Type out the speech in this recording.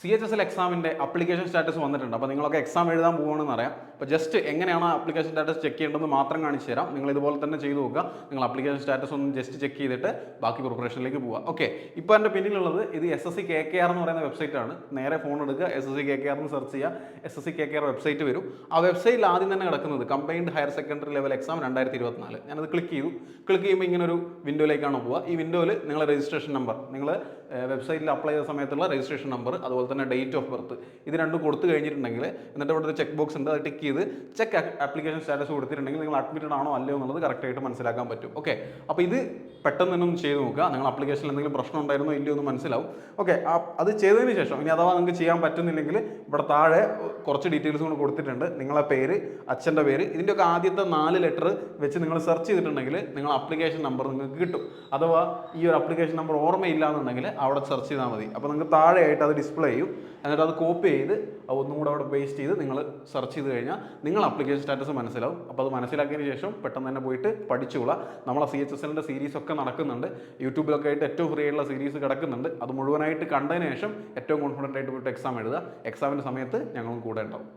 CHSL എക്സാമിൻ്റെ application status വന്നിട്ടുണ്ട്. അപ്പോൾ നിങ്ങളൊക്കെ എക്സാം എഴുതാൻ പോകുകയാണെന്ന് അറിയാം. അപ്പോൾ ജസ്റ്റ് എങ്ങനെയാണ് ആ അപ്ലിക്കേഷൻ സ്റ്റാറ്റസ് ചെക്ക് ചെയ്യേണ്ടതെന്ന് മാത്രം കാണിച്ചു തരാം. നിങ്ങൾ ഇതുപോലെ തന്നെ ചെയ്ത് നോക്കുക. നിങ്ങൾ അപ്ലിക്കേഷൻ സ്റ്റാറ്റസ് ഒന്ന് ജസ്റ്റ് ചെക്ക് ചെയ്തിട്ട് ബാക്കി പ്രിപ്പറേഷനിലേക്ക് പോവുക. ഓക്കെ, ഇപ്പോൾ എൻ്റെ പിന്നിലുള്ളത് ഇത് SSC KKR എന്ന് പറയുന്ന വെബ്സൈറ്റാണ്. നേരെ ഫോൺ എടുക്കുക, SSC KKR എന്ന് സെർച്ച് ചെയ്യുക, SSC KKR വെബ്സൈറ്റ് വരും. ആ വെബ്സൈറ്റിൽ ആദ്യം തന്നെ കിടക്കുന്നത് combined higher secondary level exam 2024. ഞാനത് ക്ലിക്ക് ചെയ്യുമ്പോൾ ഇങ്ങനെ ഒരു വിൻഡോയിലേക്കാണ് പോവുക. ഈ വിൻഡോയിൽ നിങ്ങളുടെ രജിസ്ട്രേഷൻ നമ്പർ, നിങ്ങൾ വെബ്സൈറ്റിൽ അപ്ലൈ ചെയ്ത സമയത്തുള്ള രജിസ്ട്രേഷൻ നമ്പർ, അതുപോലെ തന്നെ ഡേറ്റ് ഓഫ് ബർത്ത്, ഇത് രണ്ടും കൊടുത്തു കഴിഞ്ഞിട്ടുണ്ടെങ്കിൽ എന്നിട്ട് ഇവിടെ ഒരു ചെക്ക് ബോക്സ് ഉണ്ട്, അത് ടിക്ക് ചെയ്ത് ചെക്ക് ആപ്ലിക്കേഷൻ സ്റ്റാറ്റസ് കൊടുത്തിട്ടുണ്ടെങ്കിൽ നിങ്ങൾ അഡ്മിറ്റഡ് ആണോ അല്ലയോ എന്നുള്ളത് കറക്റ്റായിട്ട് മനസ്സിലാക്കാൻ പറ്റും. ഓക്കെ, അപ്പോൾ ഇത് പെട്ടെന്ന് തന്നെ ഒന്ന് ചെയ്ത് നോക്കുക. നിങ്ങൾ ആപ്ലിക്കേഷനിൽ എന്തെങ്കിലും പ്രശ്നം ഉണ്ടായിരുന്നോ ഇല്ലയോ എന്ന് മനസ്സിലാവും. ഓക്കെ, അത് ചെയ്തതിന് ശേഷം ഇനി അഥവാ നിങ്ങൾക്ക് ചെയ്യാൻ പറ്റുന്നില്ലെങ്കിൽ ഇവിടെ താഴെ കുറച്ച് ഡീറ്റെയിൽസ് കൂടെ കൊടുത്തിട്ടുണ്ട്. നിങ്ങളെ പേര്, അച്ഛൻ്റെ പേര്, ഇതിൻ്റെയൊക്കെ ആദ്യത്തെ 4 ലെറ്റർ വെച്ച് നിങ്ങൾ സെർച്ച് ചെയ്തിട്ടുണ്ടെങ്കിൽ നിങ്ങൾ ആപ്ലിക്കേഷൻ നമ്പർ നിങ്ങൾക്ക് കിട്ടും. അഥവാ ഈ ഒരു ആപ്ലിക്കേഷൻ നമ്പർ ഓർമ്മയില്ല എന്നുണ്ടെങ്കിൽ അവിടെ സെർച്ച് ചെയ്താൽ മതി. അപ്പോൾ നിങ്ങൾക്ക് താഴെയായിട്ട് അത് ഡിസ്പ്ലേ ചെയ്യും. എന്നിട്ട് അത് കോപ്പി ചെയ്ത് ഒന്നും കൂടെ അവിടെ പേസ്റ്റ് ചെയ്ത് നിങ്ങൾ സെർച്ച് ചെയ്ത് കഴിഞ്ഞാൽ നിങ്ങൾ ആപ്ലിക്കേഷൻ സ്റ്റാറ്റസ് മനസ്സിലാവും. അപ്പോൾ അത് മനസ്സിലാക്കിയതിന് ശേഷം പെട്ടെന്ന് തന്നെ പോയിട്ട് പഠിച്ചുകൊള്ളാം. നമ്മളെ CHSLൻ്റെ സീരീസ് ഒക്കെ നടക്കുന്നുണ്ട്. യൂട്യൂബിലൊക്കെ ആയിട്ട് ഏറ്റവും ഫ്രീ ആയിട്ടുള്ള സീരീസ് കിടക്കുന്നുണ്ട്. അത് മുഴുവനായിട്ട് കണ്ടതിന് ശേഷം ഏറ്റവും കോൺഫിഡൻ്റ് ആയിട്ട് പോയിട്ട് എക്സാം എഴുതുക. എക്സാമിൻ്റെ സമയത്ത് ഞങ്ങളും കൂടെ ഉണ്ടാവും.